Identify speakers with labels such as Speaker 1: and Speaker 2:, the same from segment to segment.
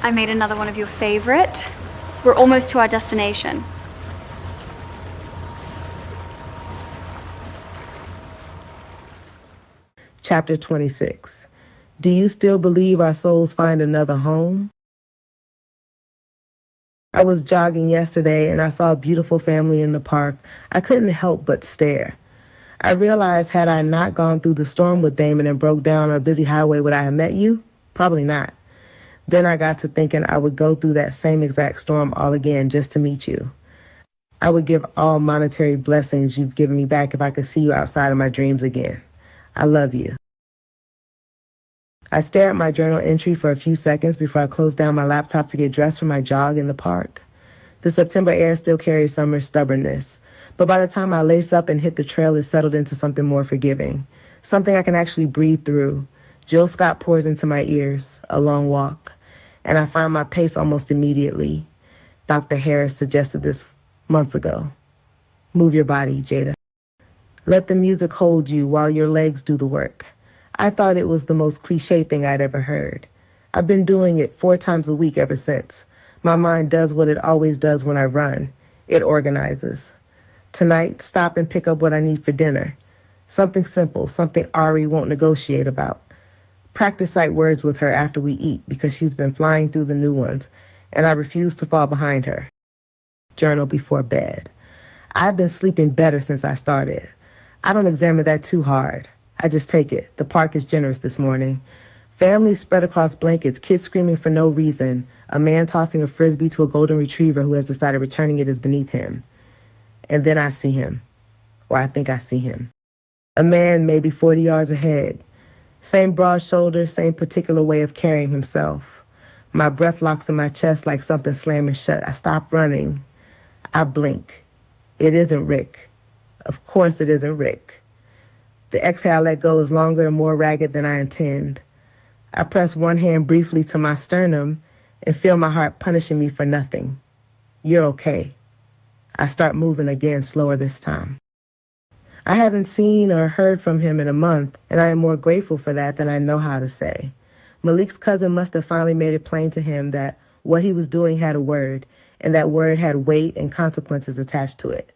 Speaker 1: I made another one of your favorite. We're almost to our destination.
Speaker 2: Chapter 26. Do you still believe our souls find another home? I was jogging yesterday and I saw a beautiful family in the park. I couldn't help but stare. I realized had I not gone through the storm with Damon and broke down on a busy highway, would I have met you? Probably not. Then I got to thinking I would go through that same exact storm all again just to meet you. I would give all monetary blessings you've given me back if I could see you outside of my dreams again. I love you. I stared at my journal entry for a few seconds before I closed down my laptop to get dressed for my jog in the park. The September air still carries summer stubbornness, but by the time I lace up and hit the trail, it's settled into something more forgiving, something I can actually breathe through. Jill Scott pours into my ears, A Long Walk, and I find my pace almost immediately. Dr. Harris suggested this months ago. Move your body, Jada. Let the music hold you while your legs do the work. I thought it was the most cliche thing I'd ever heard. I've been doing it 4 times a week ever since. My mind does what it always does when I run. It organizes. Tonight, stop and pick up what I need for dinner. Something simple, something Ari won't negotiate about. Practice sight words with her after we eat because she's been flying through the new ones, and I refuse to fall behind her. Journal before bed. I've been sleeping better since I started. I don't examine that too hard. I just take it. The park is generous this morning. Families spread across blankets, kids screaming for no reason, a man tossing a frisbee to a golden retriever who has decided returning it is beneath him. And then I see him, or I think I see him. A man maybe 40 yards ahead. Same broad shoulders, same particular way of carrying himself. My breath locks in my chest like something slamming shut. I stop running. I blink. It isn't Rick. Of course it isn't Rick. The exhale I let go is longer and more ragged than I intend. I press one hand briefly to my sternum and feel my heart punishing me for nothing. You're okay. I start moving again, slower this time. I haven't seen or heard from him in a month, and I am more grateful for that than I know how to say. Malik's cousin must have finally made it plain to him that what he was doing had a word, and that word had weight and consequences attached to it.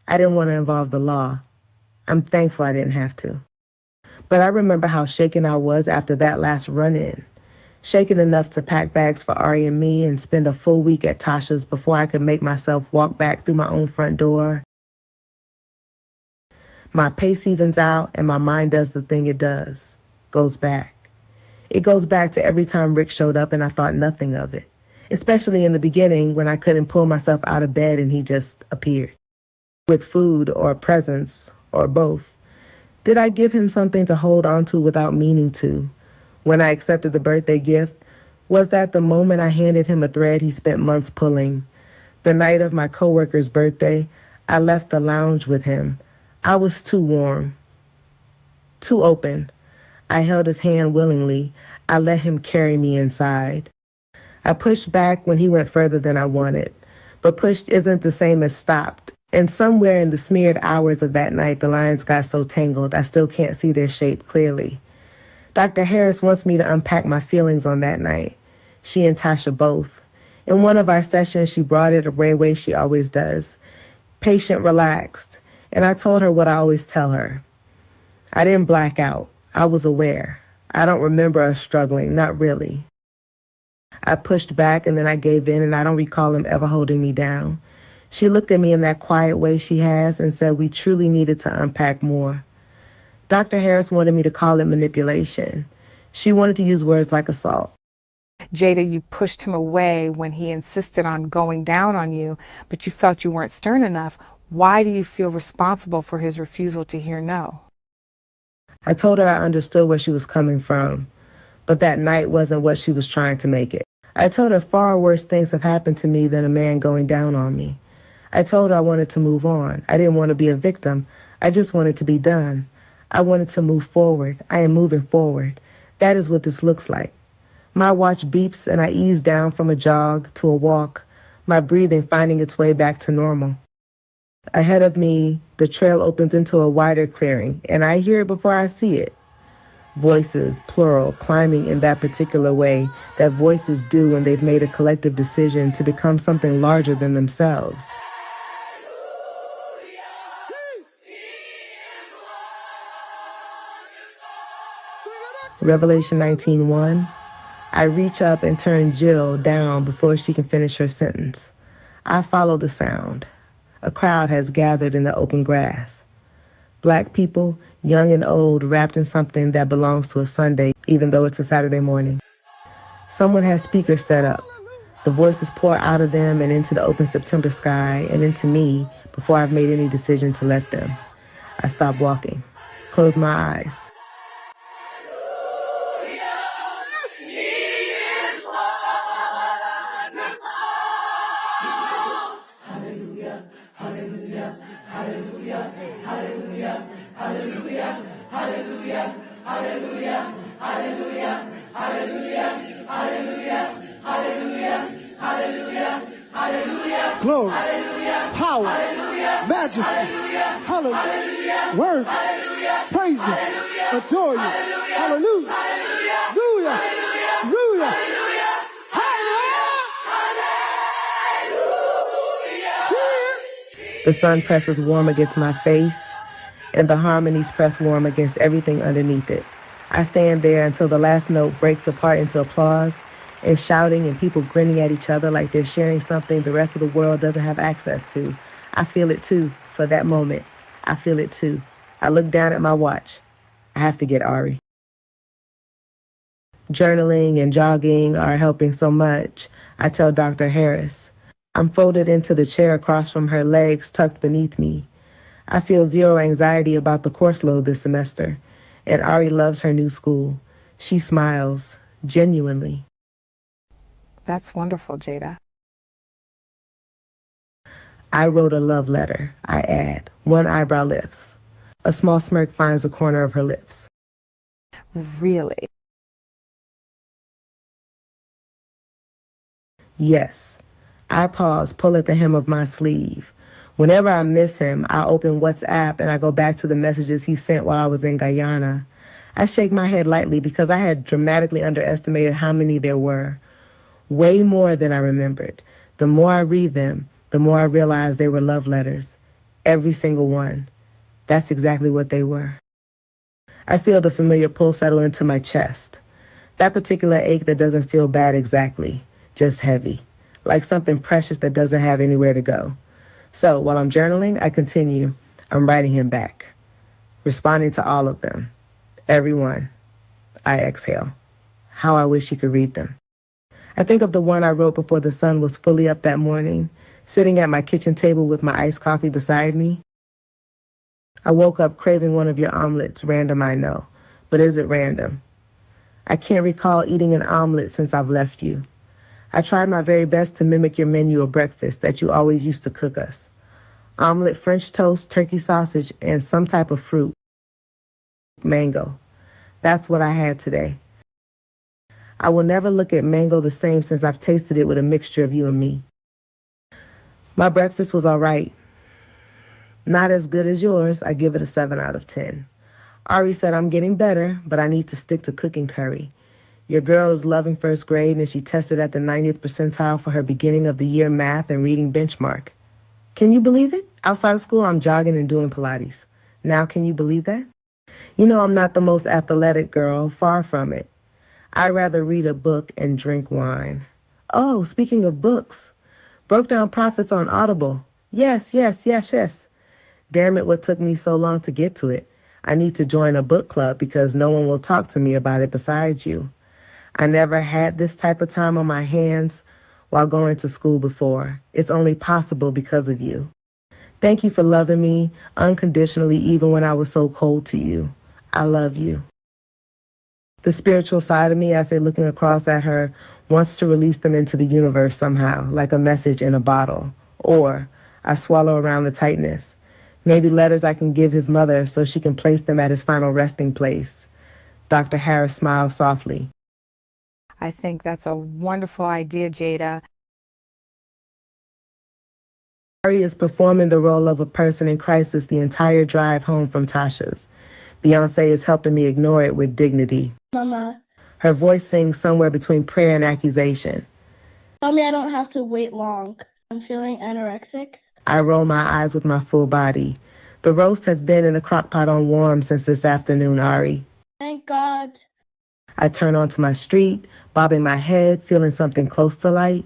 Speaker 2: I didn't want to involve the law. I'm thankful I didn't have to. But I remember how shaken I was after that last run-in. Shaken enough to pack bags for Ari and me and spend a full week at Tasha's before I could make myself walk back through my own front door. My pace evens out and my mind does the thing it does. Goes back. It goes back to every time Rick showed up and I thought nothing of it. Especially in the beginning when I couldn't pull myself out of bed and he just appeared. With food or presents or both. Did I give him something to hold on to without meaning to? When I accepted the birthday gift, was that the moment I handed him a thread he spent months pulling? The night of my coworker's birthday, I left the lounge with him. I was too warm, too open. I held his hand willingly. I let him carry me inside. I pushed back when he went further than I wanted, but pushed isn't the same as stopped. And somewhere in the smeared hours of that night, the lines got so tangled, I still can't see their shape clearly. Dr. Harris wants me to unpack my feelings on that night. She and Tasha both. In one of our sessions, she brought it a way she always does. Patient, relaxed. And I told her what I always tell her. I didn't black out. I was aware. I don't remember us struggling, not really. I pushed back and then I gave in, and I don't recall him ever holding me down. She looked at me in that quiet way she has and said we truly needed to unpack more. Dr. Harris wanted me to call it manipulation. She wanted to use words like assault.
Speaker 3: Jada, you pushed him away when he insisted on going down on you, but you felt you weren't stern enough. Why do you feel responsible for his refusal to hear no?
Speaker 2: I told her I understood where she was coming from, but that night wasn't what she was trying to make it. I told her far worse things have happened to me than a man going down on me. I told her I wanted to move on. I didn't want to be a victim. I just wanted to be done. I wanted to move forward. I am moving forward. That is what this looks like. My watch beeps and I ease down from a jog to a walk, my breathing finding its way back to normal. Ahead of me, the trail opens into a wider clearing, and I hear it before I see it. Voices, plural, climbing in that particular way that voices do when they've made a collective decision to become something larger than themselves. Revelation 19:1. I reach up and turn Jill down before she can finish her sentence. I follow the sound. A crowd has gathered in the open grass. Black people, young and old, wrapped in something that belongs to a Sunday, even though it's a Saturday morning. Someone has speakers set up. The voices pour out of them and into the open September sky and into me before I've made any decision to let them. I stop walking, close my eyes.
Speaker 4: Glory, power, majesty, hallelujah, word, praise you, adore you, hallelujah, hallelujah, hallelujah, hallelujah.
Speaker 2: The sun presses warm against my face, and the harmonies press warm against everything underneath it. I stand there until the last note breaks apart into applause and shouting and people grinning at each other like they're sharing something the rest of the world doesn't have access to. I feel it too for that moment. I feel it too. I look down at my watch. I have to get Ari. Journaling and jogging are helping so much, I tell Dr. Harris. I'm folded into the chair across from her, legs tucked beneath me. I feel zero anxiety about the course load this semester, and Ari loves her new school. She smiles, genuinely.
Speaker 3: That's wonderful, Jada.
Speaker 2: I wrote a love letter, I add. One eyebrow lifts. A small smirk finds the corner of her lips.
Speaker 3: Really?
Speaker 2: Yes. I pause, pull at the hem of my sleeve. Whenever I miss him, I open WhatsApp and I go back to the messages he sent while I was in Guyana. I shake my head lightly because I had dramatically underestimated how many there were. Way more than I remembered. The more I read them, the more I realize they were love letters. Every single one. That's exactly what they were. I feel the familiar pull settle into my chest. That particular ache that doesn't feel bad exactly, just heavy. Like something precious that doesn't have anywhere to go. So while I'm journaling, I continue. I'm writing him back. Responding to all of them. Everyone. I exhale. How I wish he could read them. I think of the one I wrote before the sun was fully up that morning, sitting at my kitchen table with my iced coffee beside me. I woke up craving one of your omelets, random I know, but is it random? I can't recall eating an omelet since I've left you. I tried my very best to mimic your menu of breakfast that you always used to cook us. Omelet, French toast, turkey sausage, and some type of fruit. Mango. That's what I had today. I will never look at mango the same since I've tasted it with a mixture of you and me. My breakfast was all right. Not as good as yours. I give it a 7 out of 10. Ari said I'm getting better, but I need to stick to cooking curry. Your girl is loving first grade and she tested at the 90th percentile for her beginning of the year math and reading benchmark. Can you believe it? Outside of school, I'm jogging and doing Pilates. Now can you believe that? You know I'm not the most athletic girl, far from it. I'd rather read a book and drink wine. Oh, speaking of books, broke down profits on Audible. Yes. Damn it, what took me so long to get to it? I need to join a book club because no one will talk to me about it besides you. I never had this type of time on my hands while going to school before. It's only possible because of you. Thank you for loving me unconditionally even when I was so cold to you. I love you. The spiritual side of me, I say looking across at her, wants to release them into the universe somehow, like a message in a bottle. Or I swallow around the tightness. Maybe letters I can give his mother so she can place them at his final resting place. Dr. Harris smiles softly.
Speaker 3: I think that's a wonderful idea, Jada.
Speaker 2: Ari is performing the role of a person in crisis the entire drive home from Tasha's. Beyonce is helping me ignore it with dignity.
Speaker 5: Mama.
Speaker 2: Her voice sings somewhere between prayer and accusation.
Speaker 5: Tell me I don't have to wait long. I'm feeling anorexic.
Speaker 2: I roll my eyes with my full body. The roast has been in the crock pot on warm since this afternoon, Ari.
Speaker 5: Thank God.
Speaker 2: I turn onto my street, bobbing my head, feeling something close to light.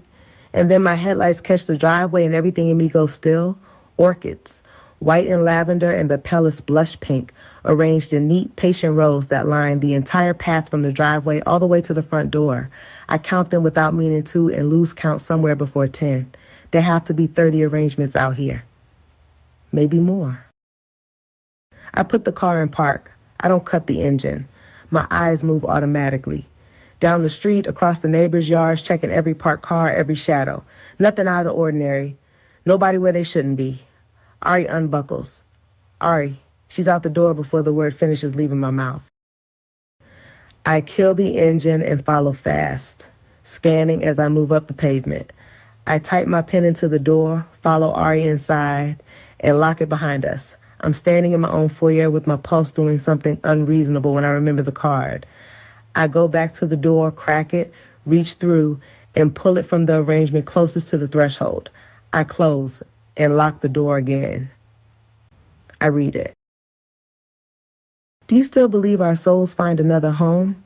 Speaker 2: And then my headlights catch the driveway and everything in me goes still. Orchids, white and lavender and the palest blush pink, arranged in neat, patient rows that line the entire path from the driveway all the way to the front door. I count them without meaning to and lose count somewhere before 10. There have to be 30 arrangements out here. Maybe more. I put the car in park. I don't cut the engine. My eyes move automatically. Down the street, across the neighbors' yards, checking every parked car, every shadow. Nothing out of the ordinary. Nobody where they shouldn't be. Ari unbuckles. Ari, she's out the door before the word finishes leaving my mouth. I kill the engine and follow fast, scanning as I move up the pavement. I type my pen into the door, follow Ari inside, and lock it behind us. I'm standing in my own foyer with my pulse doing something unreasonable when I remember the card. I go back to the door, crack it, reach through, and pull it from the arrangement closest to the threshold. I close and lock the door again. I read it. Do you still believe our souls find another home?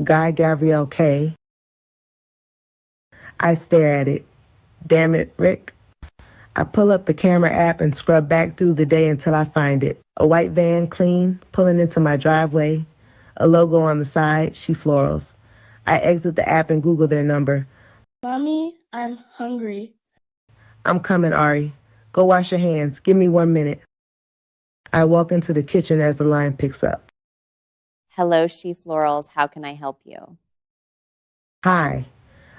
Speaker 2: Guy Gabriel K. I stare at it. Damn it, Rick. I pull up the camera app and scrub back through the day until I find it. A white van, clean, pulling into my driveway. A logo on the side, She Florals. I exit the app and Google their number.
Speaker 5: Mommy, I'm hungry.
Speaker 2: I'm coming, Ari. Go wash your hands. Give me 1 minute. I walk into the kitchen as the line picks up.
Speaker 6: Hello, She Florals. How can I help you?
Speaker 2: Hi.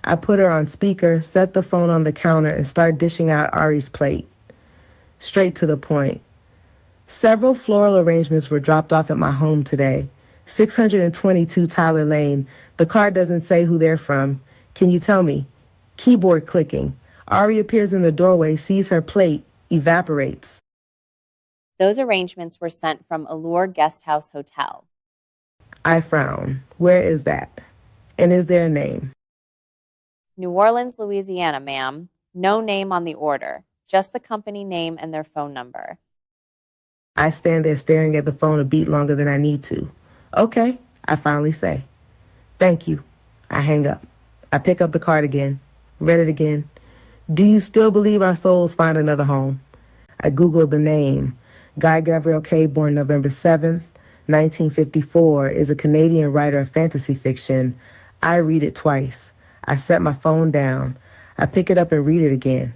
Speaker 2: I put her on speaker, set the phone on the counter, and start dishing out Ari's plate. Straight to the point. Several floral arrangements were dropped off at my home today. 622 Tyler Lane. The card doesn't say who they're from. Can you tell me? Keyboard clicking. Ari appears in the doorway, sees her plate, evaporates.
Speaker 6: Those arrangements were sent from Allure Guest House Hotel.
Speaker 2: I frown. Where is that? And is there a name?
Speaker 6: New Orleans, Louisiana, ma'am. No name on the order. Just the company name and their phone number.
Speaker 2: I stand there staring at the phone a beat longer than I need to. Okay, I finally say. Thank you. I hang up. I pick up the card again. Read it again. Do you still believe our souls find another home? I Googled the name. Guy Gabriel K., born November 7th, 1954, is a Canadian writer of fantasy fiction. I read it twice. I set my phone down. I pick it up and read it again.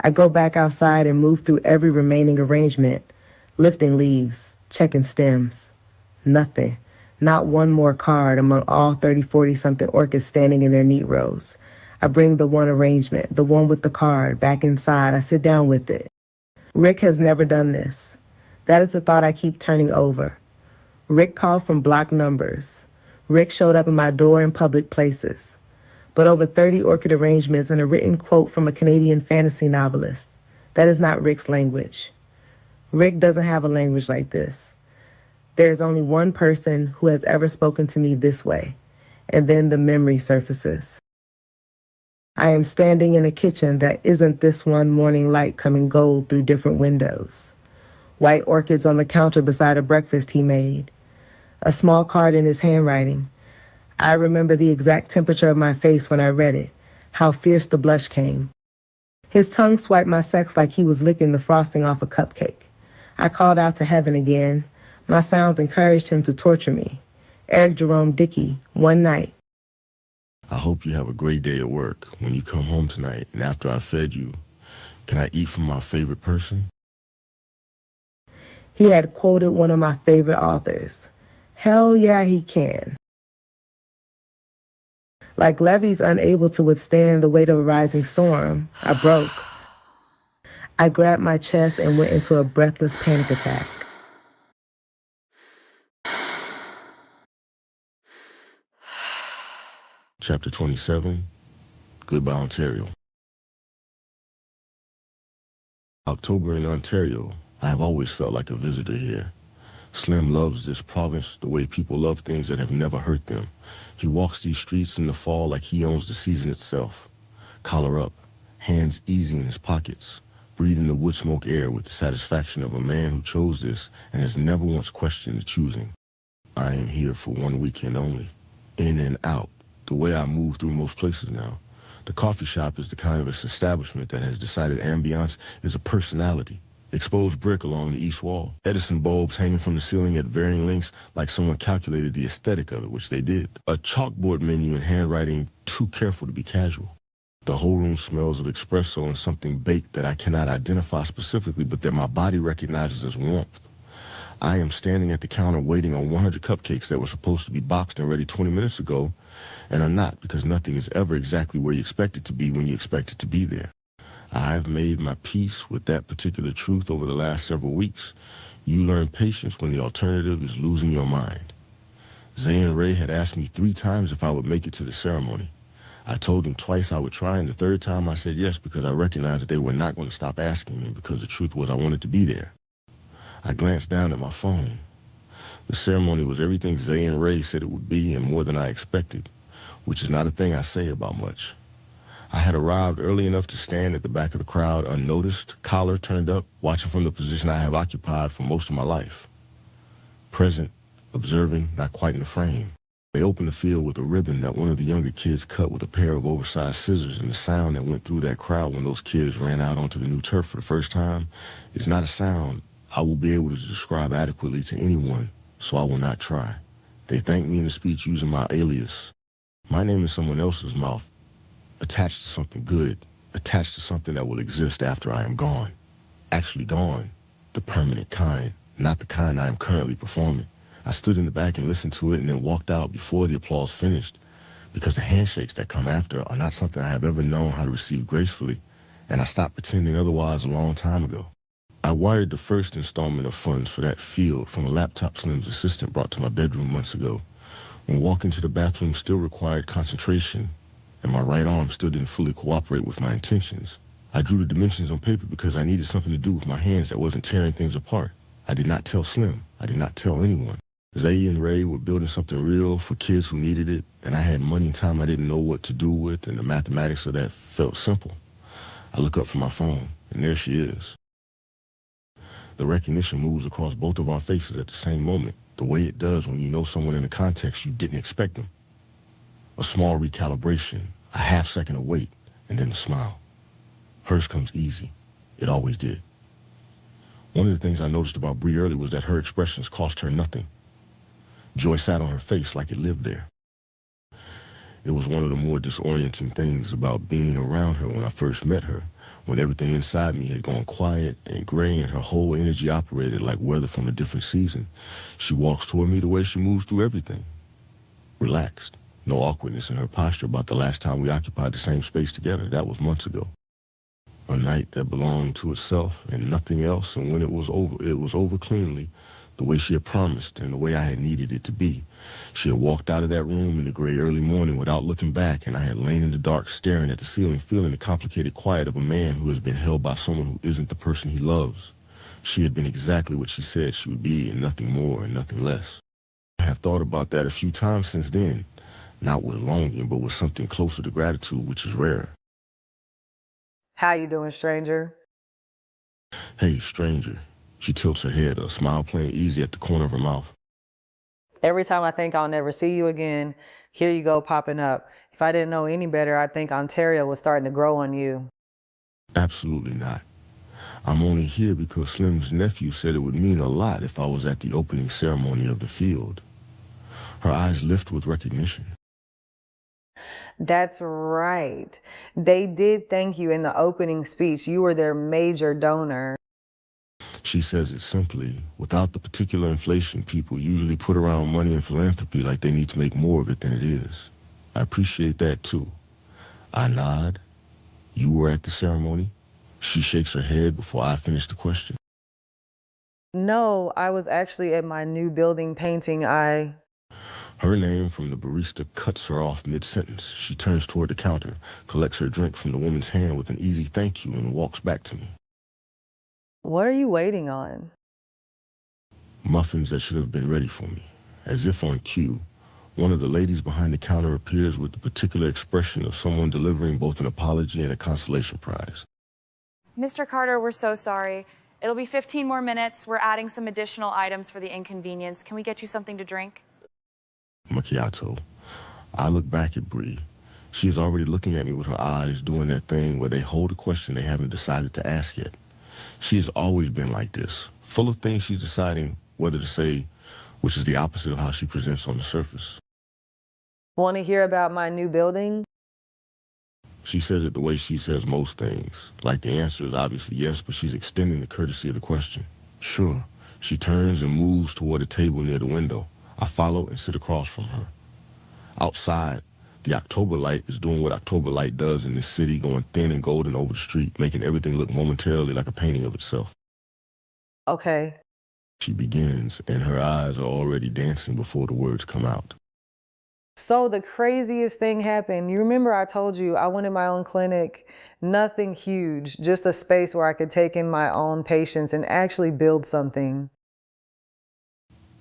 Speaker 2: I go back outside and move through every remaining arrangement, lifting leaves, checking stems. Nothing. Not one more card among all 30, 40-something orchids standing in their neat rows. I bring the one arrangement, the one with the card, back inside. I sit down with it. Rick has never done this. That is the thought I keep turning over. Rick called from blocked numbers. Rick showed up at my door in public places. But over 30 orchid arrangements and a written quote from a Canadian fantasy novelist. That is not Rick's language. Rick doesn't have a language like this. There is only one person who has ever spoken to me this way, and then the memory surfaces. I am standing in a kitchen that isn't this one morning light coming gold through different windows. White orchids on the counter beside a breakfast he made. A small card in his handwriting. I remember the exact temperature of my face when I read it, how fierce the blush came. His tongue swiped my sex like he was licking the frosting off a cupcake. I called out to heaven again. My sounds encouraged him to torture me. Eric Jerome Dickey, One Night.
Speaker 7: I hope you have a great day at work. When you come home tonight and after I fed you, can I eat from my favorite person?
Speaker 2: He had quoted one of my favorite authors. Hell yeah, he can. Like levees unable to withstand the weight of a rising storm, I broke. I grabbed my chest and went into a breathless panic attack.
Speaker 7: Chapter 27, Goodbye, Ontario. October in Ontario, I have always felt like a visitor here. Slim loves this province the way people love things that have never hurt them. He walks these streets in the fall like he owns the season itself. Collar up, hands easy in his pockets, breathing the wood smoke air with the satisfaction of a man who chose this and has never once questioned the choosing. I am here for one weekend only. In and out, the way I move through most places now. The coffee shop is the kind of establishment that has decided ambiance is a personality. Exposed brick along the east wall. Edison bulbs hanging from the ceiling at varying lengths like someone calculated the aesthetic of it, which they did. A chalkboard menu in handwriting too careful to be casual. The whole room smells of espresso and something baked that I cannot identify specifically, but that my body recognizes as warmth. I am standing at the counter waiting on 100 cupcakes that were supposed to be boxed and ready 20 minutes ago and are not, because nothing is ever exactly where you expect it to be when you expect it to be there. I've made my peace with that particular truth over the last several weeks. You learn patience when the alternative is losing your mind. Zay and Ray had asked me 3 times if I would make it to the ceremony. I told them twice I would try, and the 3rd time I said yes because I recognized that they were not going to stop asking me, because the truth was I wanted to be there. I glanced down at my phone. The ceremony was everything Zay and Ray said it would be and more than I expected, which is not a thing I say about much. I had arrived early enough to stand at the back of the crowd unnoticed, collar turned up, watching from the position I have occupied for most of my life. Present, observing, not quite in the frame. They opened the field with a ribbon that one of the younger kids cut with a pair of oversized scissors, and the sound that went through that crowd when those kids ran out onto the new turf for the first time is not a sound I will be able to describe adequately to anyone, so I will not try. They thanked me in the speech using my alias. My name is someone else's mouth, attached to something good, attached to something that will exist after I am gone. Actually gone, the permanent kind, not the kind I am currently performing. I stood in the back and listened to it and then walked out before the applause finished, because the handshakes that come after are not something I have ever known how to receive gracefully, and I stopped pretending otherwise a long time ago. I wired the first installment of funds for that field from a laptop Slim's assistant brought to my bedroom months ago, when walking to the bathroom still required concentration, and my right arm still didn't fully cooperate with my intentions. I drew the dimensions on paper because I needed something to do with my hands that wasn't tearing things apart. I did not tell Slim. I did not tell anyone. Zay and Ray were building something real for kids who needed it, and I had money and time I didn't know what to do with, and the mathematics of that felt simple. I look up from my phone, and there she is. The recognition moves across both of our faces at the same moment, the way it does when you know someone in a context you didn't expect them. A small recalibration, a half-second of wait, and then the smile. Hers comes easy. It always did. One of the things I noticed about Bree early was that her expressions cost her nothing. Joy sat on her face like it lived there. It was one of the more disorienting things about being around her when I first met her, when everything inside me had gone quiet and gray and her whole energy operated like weather from a different season. She walks toward me the way she moves through everything. Relaxed. No awkwardness in her posture about the last time we occupied the same space together. That was months ago. A night that belonged to itself and nothing else, and when it was over cleanly, the way she had promised and the way I had needed it to be. She had walked out of that room in the gray early morning without looking back, and I had lain in the dark staring at the ceiling, feeling the complicated quiet of a man who has been held by someone who isn't the person he loves. She had been exactly what she said she would be, and nothing more and nothing less. I have thought about that a few times since then, not with longing, but with something closer to gratitude, which is rare.
Speaker 8: How you doing, stranger?
Speaker 7: Hey, stranger. She tilts her head, a smile playing easy at the corner of her mouth.
Speaker 8: Every time I think I'll never see you again, here you go popping up. If I didn't know any better, I'd think Ontario was starting to grow on you.
Speaker 7: Absolutely not. I'm only here because Slim's nephew said it would mean a lot if I was at the opening ceremony of the field. Her eyes lift with recognition.
Speaker 8: That's right. They did thank you in the opening speech. You were their major donor.
Speaker 7: She says it simply, without the particular inflation people usually put around money and philanthropy like they need to make more of it than it is. I appreciate that too. I nod. You were at the ceremony? She shakes her head before I finish the question.
Speaker 8: No, I was actually at my new building painting.
Speaker 7: Her name from the barista cuts her off mid-sentence. She turns toward the counter, collects her drink from the woman's hand with an easy thank you, and walks back to me.
Speaker 8: What are you waiting on?
Speaker 7: Muffins that should have been ready for me. As if on cue, one of the ladies behind the counter appears with the particular expression of someone delivering both an apology and a consolation prize.
Speaker 9: Mr. Carter, we're so sorry. It'll be 15 more minutes. We're adding some additional items for the inconvenience. Can we get you something to drink?
Speaker 7: Macchiato. I look back at Bree. She is already looking at me with her eyes doing that thing where they hold a question they haven't decided to ask yet. She has always been like this, full of things she's deciding whether to say, which is the opposite of how she presents on the surface.
Speaker 8: Want to hear about my new building?
Speaker 7: She says it the way she says most things. Like the answer is obviously yes, but she's extending the courtesy of the question. Sure. She turns and moves toward a table near the window. I follow and sit across from her. Outside, the October light is doing what October light does in this city, going thin and golden over the street, making everything look momentarily like a painting of itself.
Speaker 8: Okay.
Speaker 7: She begins, and her eyes are already dancing before the words come out.
Speaker 8: So the craziest thing happened. You remember I told you I wanted my own clinic? Nothing huge, just a space where I could take in my own patients and actually build something.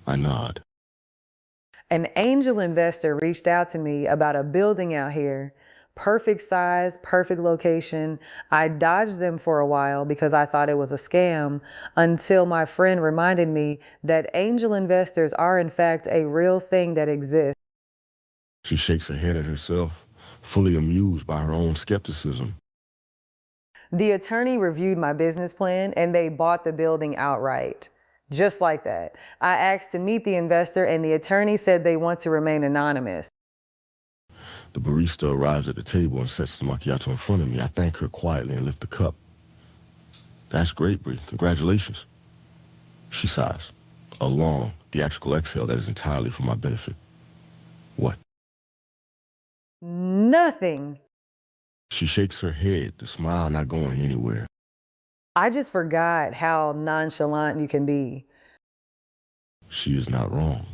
Speaker 7: I nod.
Speaker 8: An angel investor reached out to me about a building out here. Perfect size, perfect location. I dodged them for a while because I thought it was a scam until my friend reminded me that angel investors are in fact a real thing that exists.
Speaker 7: She shakes her head at herself, fully amused by her own skepticism.
Speaker 8: The attorney reviewed my business plan and they bought the building outright. Just like that. I asked to meet the investor and the attorney said they want to remain anonymous.
Speaker 7: The barista arrives at the table and sets the macchiato in front of me. I thank her quietly and lift the cup. That's great, Bree. Congratulations. She sighs, a long, theatrical exhale that is entirely for my benefit. What?
Speaker 8: Nothing.
Speaker 7: She shakes her head, the smile not going anywhere.
Speaker 8: I just forgot how nonchalant you can be.
Speaker 7: She is not wrong.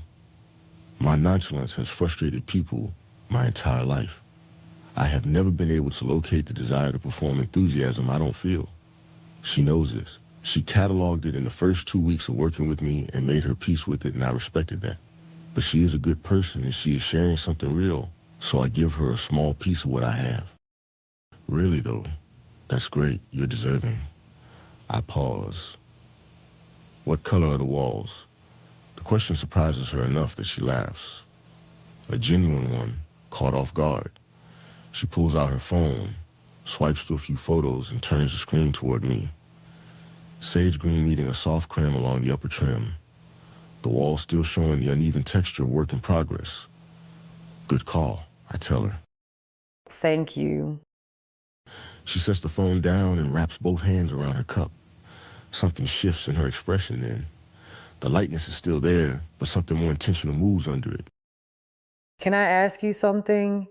Speaker 7: My nonchalance has frustrated people my entire life. I have never been able to locate the desire to perform enthusiasm I don't feel. She knows this. She cataloged it in the first 2 weeks of working with me and made her peace with it, and I respected that. But she is a good person and she is sharing something real, so I give her a small piece of what I have. Really, though, that's great. You're deserving. I pause. What color are the walls? The question surprises her enough that she laughs. A genuine one, caught off guard. She pulls out her phone, swipes through a few photos, and turns the screen toward me. Sage green meeting a soft creme along the upper trim. The wall still showing the uneven texture of work in progress. Good call, I tell her.
Speaker 8: Thank you.
Speaker 7: She sets the phone down and wraps both hands around her cup. Something shifts in her expression then. The lightness is still there, but something more intentional moves under it.
Speaker 8: Can I ask you something?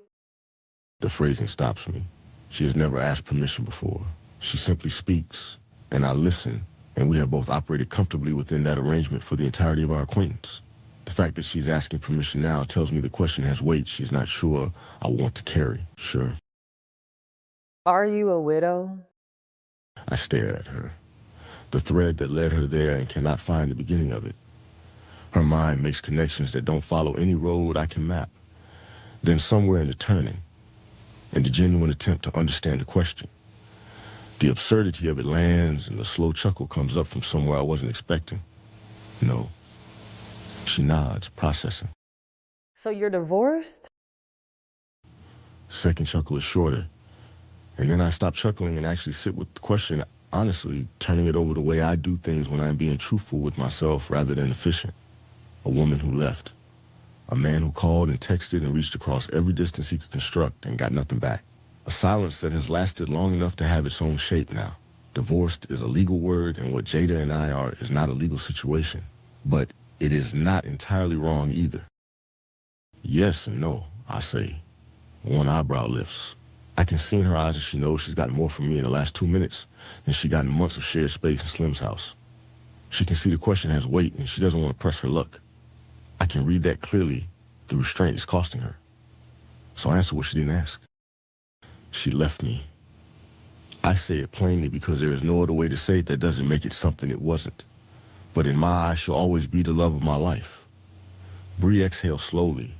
Speaker 7: The phrasing stops me. She has never asked permission before. She simply speaks, and I listen, and we have both operated comfortably within that arrangement for the entirety of our acquaintance. The fact that she's asking permission now tells me the question has weight she's not sure I want to carry. Sure.
Speaker 8: Are you a widow?
Speaker 7: I stare at her. The thread that led her there and cannot find the beginning of it. Her mind makes connections that don't follow any road I can map. Then somewhere in the turning, in the genuine attempt to understand the question, the absurdity of it lands and the slow chuckle comes up from somewhere I wasn't expecting. No. She nods, processing.
Speaker 8: So you're divorced?
Speaker 7: Second chuckle is shorter. And then I stop chuckling and actually sit with the question, honestly, turning it over the way I do things when I'm being truthful with myself rather than efficient. A woman who left. A man who called and texted and reached across every distance he could construct and got nothing back. A silence that has lasted long enough to have its own shape now. Divorced is a legal word, and what Jada and I are is not a legal situation. But it is not entirely wrong either. Yes and no, I say. One eyebrow lifts. I can see in her eyes that she knows she's gotten more from me in the last 2 minutes than she got in months of shared space in Slim's house. She can see the question has weight and she doesn't want to press her luck. I can read that clearly. The restraint is costing her. So I answer what she didn't ask. She left me. I say it plainly because there is no other way to say it that doesn't make it something it wasn't. But in my eyes, she'll always be the love of my life. Bree exhales slowly.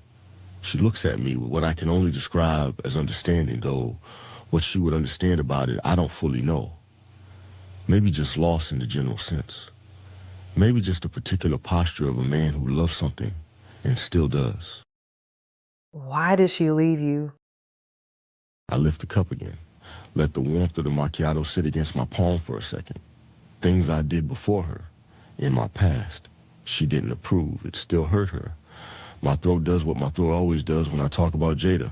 Speaker 7: She looks at me with what I can only describe as understanding, though what she would understand about it, I don't fully know. Maybe just lost in the general sense. Maybe just a particular posture of a man who loves something and still does.
Speaker 8: Why did she leave you?
Speaker 7: I lift the cup again, let the warmth of the macchiato sit against my palm for a second. Things I did before her, in my past, she didn't approve. It still hurt her. My throat does what my throat always does when I talk about Jada.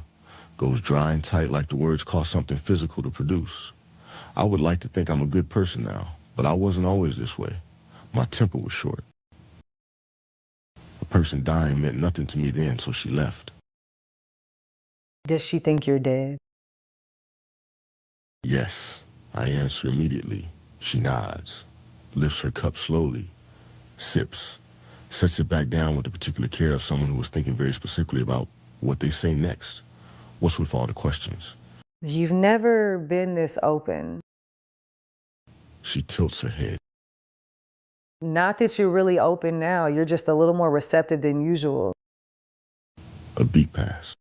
Speaker 7: Goes dry and tight like the words cost something physical to produce. I would like to think I'm a good person now, but I wasn't always this way. My temper was short. A person dying meant nothing to me then, so she left.
Speaker 8: Does she think you're dead?
Speaker 7: Yes, I answer immediately. She nods, lifts her cup slowly, sips, sets it back down with the particular care of someone who was thinking very specifically about what they say next. What's with all the questions?
Speaker 8: You've never been this open.
Speaker 7: She tilts her head.
Speaker 8: Not that you're really open now, you're just a little more receptive than usual.
Speaker 7: A beat passed.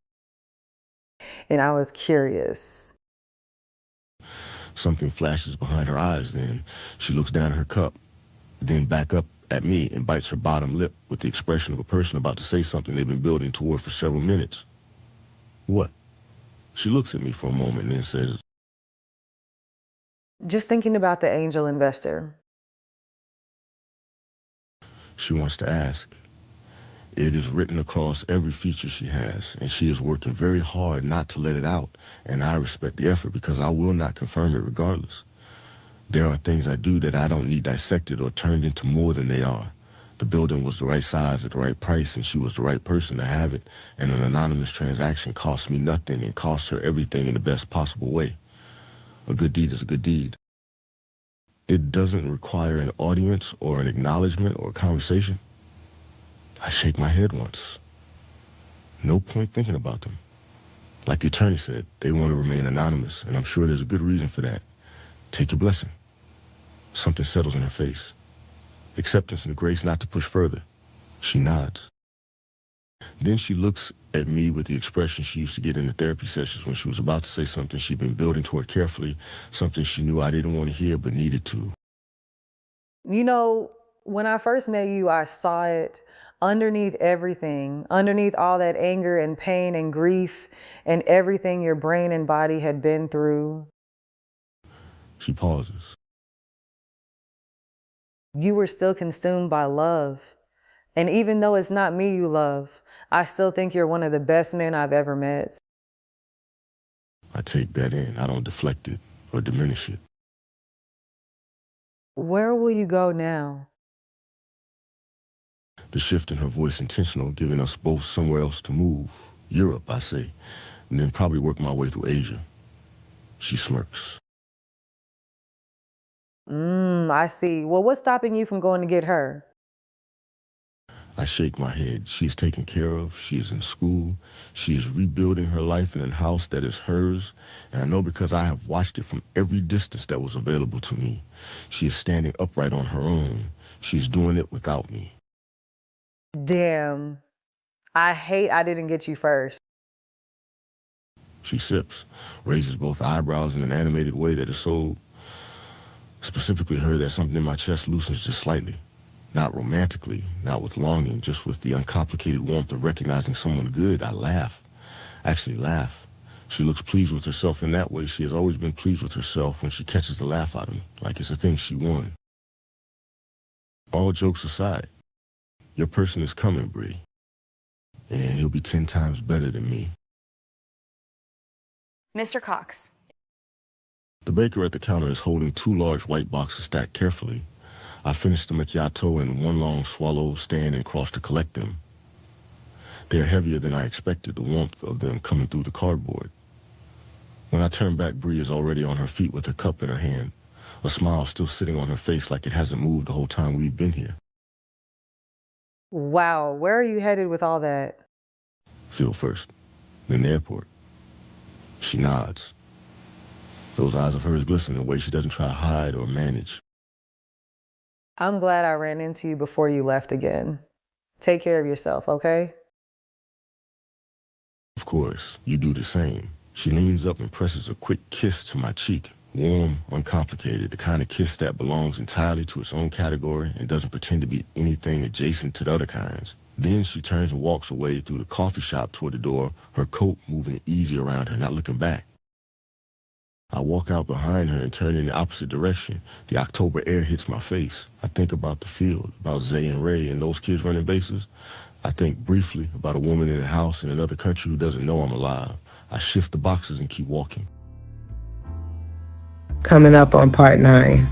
Speaker 8: And I was curious.
Speaker 7: Something flashes behind her eyes, then she looks down at her cup, then back up at me and bites her bottom lip with the expression of a person about to say something they've been building toward for several minutes. What? She looks at me for a moment and then says,
Speaker 8: Just thinking about the angel investor.
Speaker 7: she wants to ask. It is written across every feature she has, and she is working very hard not to let it out, and I respect the effort because I will not confirm it regardless. There are things I do that I don't need dissected or turned into more than they are. The building was the right size at the right price, and she was the right person to have it, and an anonymous transaction cost me nothing and cost her everything in the best possible way. A good deed is a good deed. It doesn't require an audience or an acknowledgement or a conversation. I shake my head once. No point thinking about them. Like the attorney said, they want to remain anonymous, and I'm sure there's a good reason for that. Take your blessing. Something settles in her face. Acceptance and the grace not to push further. She nods. Then she looks at me with the expression she used to get in the therapy sessions when she was about to say something she'd been building toward carefully, something she knew I didn't want to hear but needed to.
Speaker 8: You know, when I first met you, I saw it underneath everything, underneath all that anger and pain and grief and everything your brain and body had been through.
Speaker 7: She pauses.
Speaker 8: You were still consumed by love. And even though it's not me you love, I still think you're one of the best men I've ever met.
Speaker 7: I take that in. I don't deflect it or diminish it.
Speaker 8: Where will you go now?
Speaker 7: The shift in her voice intentional, giving us both somewhere else to move. Europe, I say, and then probably work my way through Asia. She smirks.
Speaker 8: I see. Well, what's stopping you from going to get her?
Speaker 7: I shake my head. She's taken care of. She is in school. She is rebuilding her life in a house that is hers. And I know because I have watched it from every distance that was available to me. She is standing upright on her own. She's doing it without me.
Speaker 8: Damn. I hate I didn't get you first.
Speaker 7: She sips, raises both eyebrows in an animated way that is so specifically her that something in my chest loosens just slightly. Not romantically, not with longing, just with the uncomplicated warmth of recognizing someone good. I laugh. Actually laugh. She looks pleased with herself in that way. She has always been pleased with herself when she catches the laugh out of me, like it's a thing she won. All jokes aside, your person is coming, Bree. And he'll be 10 times better than me.
Speaker 9: Mr. Cox.
Speaker 7: The baker at the counter is holding 2 large white boxes stacked carefully. I finish the macchiato in one long swallow, stand and cross to collect them. They are heavier than I expected, the warmth of them coming through the cardboard. When I turn back, Bree is already on her feet with her cup in her hand, a smile still sitting on her face like it hasn't moved the whole time we've been here.
Speaker 8: Wow, where are you headed with all that?
Speaker 7: Field first, then the airport. She nods. Those eyes of hers glisten in a way she doesn't try to hide or manage.
Speaker 8: I'm glad I ran into you before you left again. Take care of yourself, okay?
Speaker 7: Of course, you do the same. She leans up and presses a quick kiss to my cheek. Warm, uncomplicated, the kind of kiss that belongs entirely to its own category and doesn't pretend to be anything adjacent to the other kinds. Then she turns and walks away through the coffee shop toward the door, her coat moving easy around her, not looking back. I walk out behind her and turn in the opposite direction. The October air hits my face. I think about the field, about Zay and Ray and those kids running bases. I think briefly about a woman in a house in another country who doesn't know I'm alive. I shift the boxes and keep walking.
Speaker 2: Coming up on part 9.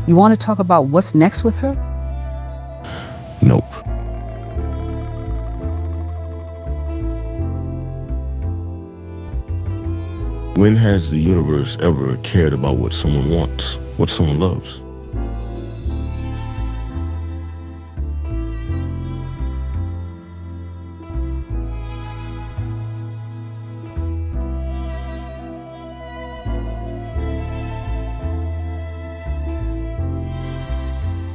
Speaker 10: You want to talk about what's next with her?
Speaker 7: Nope. When has the universe ever cared about what someone wants, what someone loves?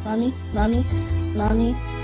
Speaker 5: Mommy, mommy, mommy.